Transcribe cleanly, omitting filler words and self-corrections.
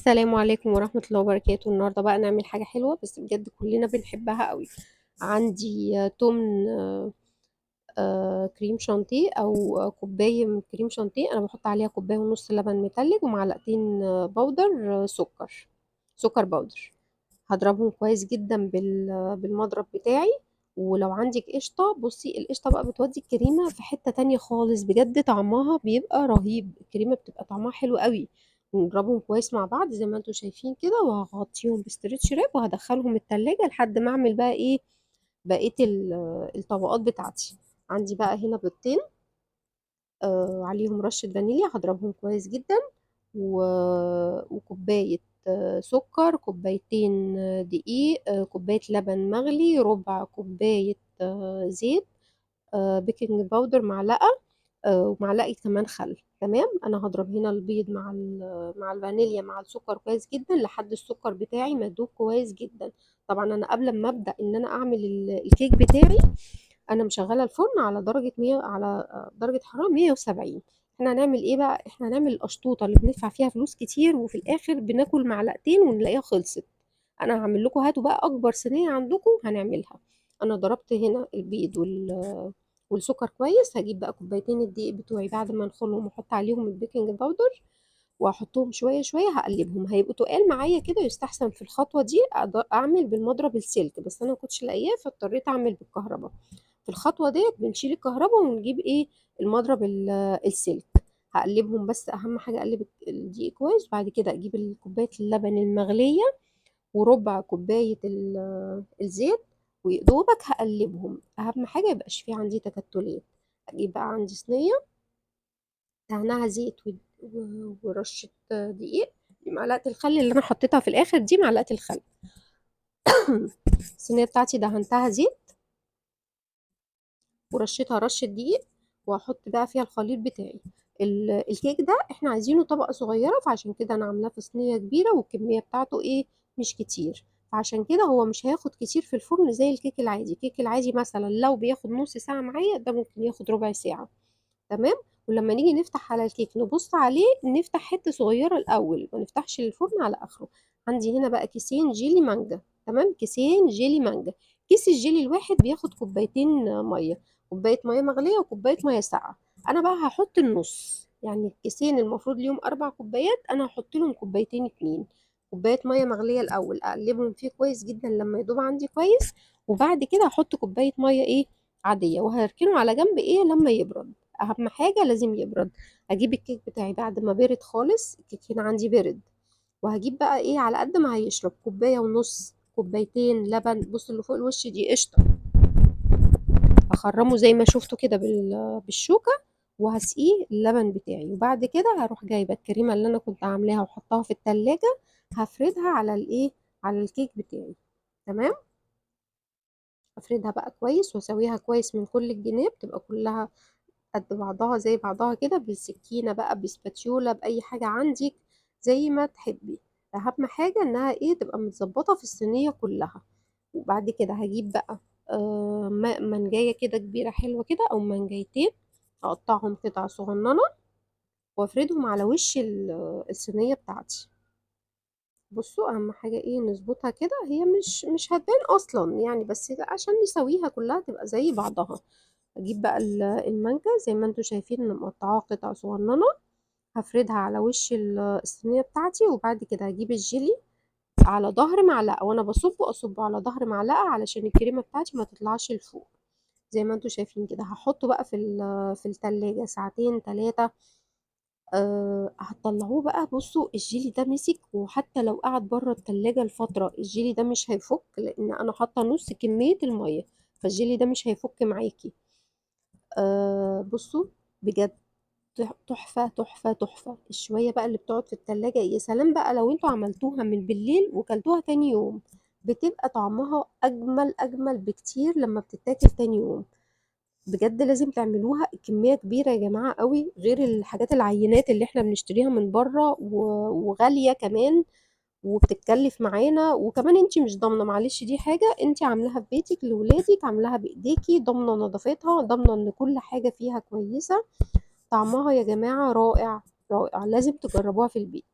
السلام عليكم ورحمة الله وبركاته. النهاردة بقى نعمل حاجة حلوة بس بجد كلنا بنحبها قوي. عندي تمن كريم شانتيه او كوباية من كريم شانتيه. انا بحط عليها كوباية ونص لبن متلج ومعلقتين بودر سكر بودر. هضربهم كويس جدا بالمضرب بتاعي. ولو عندك قشطة، بصي القشطة بقى بتودي الكريمة في حتة تانية خالص، بجد طعمها بيبقى رهيب، الكريمة بتبقى طعمها حلو قوي. ونضربهم كويس مع بعض زي ما انتوا شايفين كده، وهغطيهم بستريتش راب وهدخلهم التلاجة لحد ما اعمل بقى ايه بقية الطبقات بتاعتي. عندي بقى هنا بيضتين عليهم رشة فانيليا، هضربهم كويس جدا. وكوباية سكر، كوبايتين دقيق، كوباية لبن مغلي، ربع كوباية زيت، بيكنج باودر معلقة، ومعلقة كمان خل. تمام، انا هضرب هنا البيض مع الفانيليا مع السكر كويس جدا لحد السكر بتاعي ما يدوب كويس جدا. طبعا انا قبل ما ابدا ان انا اعمل الكيك بتاعي، انا مشغله الفرن على درجه 100، على درجه حراره 170. احنا هنعمل ايه بقى؟ احنا هنعمل القشطوطه اللي بندفع فيها فلوس كتير وفي الاخر بناكل معلقتين ونلاقيها خلصت. انا هعمل لكم، هاتوا بقى اكبر صينيه عندكم هنعملها. انا ضربت هنا البيض والسكر كويس. هجيب بقى كوبايتين الدقيق بتوعي بعد ما انخلهم واحط عليهم البيكنج باودر، واحطهم شويه شويه هقلبهم، هيبقوا تقال معايا كده. يستحسن في الخطوه دي اعمل بالمضرب السلك، بس انا مكنتش لاقياه فاضطريت اعمل بالكهرباء. في الخطوه ديت بنشيل الكهرباء ونجيب ايه؟ المضرب السلك. هقلبهم، بس اهم حاجه اقلب الدقيق كويس. وبعد كده اجيب كوبايه اللبن المغليه وربع كوبايه الزيت، ويدوبك هقلبهم. اهم حاجه يبقاش في عندي تكتلات. اجيب بقى عندي صينيه دهنها زيت ورشه دقيق. معلقه الخل اللي انا حطيتها في الاخر دي معلقه الخل. الصينيه بتاعتي دهنتها زيت ورشيتها رشه دقيق، وهحط بقى فيها الخليط بتاعي. الكيك ده احنا عايزينه طبقه صغيره، فعشان كده انا عاملاه في صينيه كبيره والكميه بتاعته ايه؟ مش كتير. فعشان كده هو مش هياخد كتير في الفرن زي الكيك العادي. الكيك العادي مثلا لو بياخد نص ساعه معايا، ده ممكن ياخد ربع ساعه. تمام. ولما نيجي نفتح على الكيك نبص عليه، نفتح حته صغيره الاول، ما نفتحش الفرن على اخره. عندي هنا بقى كيسين جيلي مانجا. تمام، كيسين جيلي مانجا. كيس الجيلي الواحد بياخد كوبايتين ميه، كوبايه ميه مغليه وكوبايه ميه ساقعه. انا بقى هحط النص، يعني الكيسين المفروض ليهم 4 كوبايات، انا هحط لهم كوبايتين اتنين. كوبايه ميه مغليه الاول اقلبهم فيه كويس جدا لما يدوب عندي كويس، وبعد كده هحط كوبايه ميه ايه؟ عاديه، وهركنه على جنب ايه لما يبرد. اهم حاجه لازم يبرد. هجيب الكيك بتاعي بعد ما برد خالص، الكيك هنا عندي برد، وهجيب بقى ايه على قد ما هيشرب، كوبايه ونص، كوبايتين لبن. بص اللي فوق الوش دي قشطه، هخرمه زي ما شفتوا كده بالشوكه، وهسقيه اللبن بتاعي. وبعد كده هروح جايبه الكريمه اللي انا كنت عاملاها وحطها في التلاجة، هفردها على الايه؟ على الكيك بتاعي. تمام. افردها بقى كويس واسويها كويس من كل الجناب، تبقى كلها قد بعضها زي بعضها كده، بالسكينة بقى، بسباتيولا، بأي حاجة عندك زي ما تحبي. أهم حاجة إنها إيه؟ تبقى متظبطة في الصينية كلها. وبعد كده هجيب بقى منجاية كده كبيرة حلوة كده، أو منجايتين، أقطعهم قطع صغننة وأفردهم على وش الصينية بتاعتي. بصوا أهم حاجة إيه؟ نظبطها كده، هي مش هتبان أصلا يعني، بس عشان نسويها كلها تبقى زي بعضها. اجيب بقى المانجا زي ما انتوا شايفين، انا مقطعاها قطع صغننه، هفردها على وش الصينيه بتاعتي. وبعد كده هجيب الجيلي على ظهر معلقه، وانا اصبه على ظهر معلقه علشان الكريمه بتاعتي ما تطلعش لفوق. زي ما انتوا شايفين كده، هحطه بقى في التلاجة ساعتين 3. هتطلعوه بقى. بصوا الجيلي ده مسك، وحتى لو قعد بره التلاجة لفترة الجيلي ده مش هيفك، لان انا حاطه نص كمية المية، فالجيلي ده مش هيفك معاكي. بصوا بجد تحفة تحفة تحفة. الشوية بقى اللي بتقعد في التلاجة، يا سلام بقى لو انتوا عملتوها من بالليل وكلتوها تاني يوم، بتبقى طعمها أجمل أجمل بكتير لما بتتاكل تاني يوم. بجد لازم تعملوها كمية كبيرة يا جماعة قوي، غير الحاجات العينات اللي احنا بنشتريها من بره وغالية كمان، وبتتكلف معانا. وكمان انتي مش ضامنة، معلش دي حاجة انتي عاملاها في بيتك لولادك، عاملاها بايديكي، ضامنة نظافتها، ضامنة ان كل حاجة فيها كويسة. طعمها يا جماعة رائع رائع، لازم تجربوها في البيت.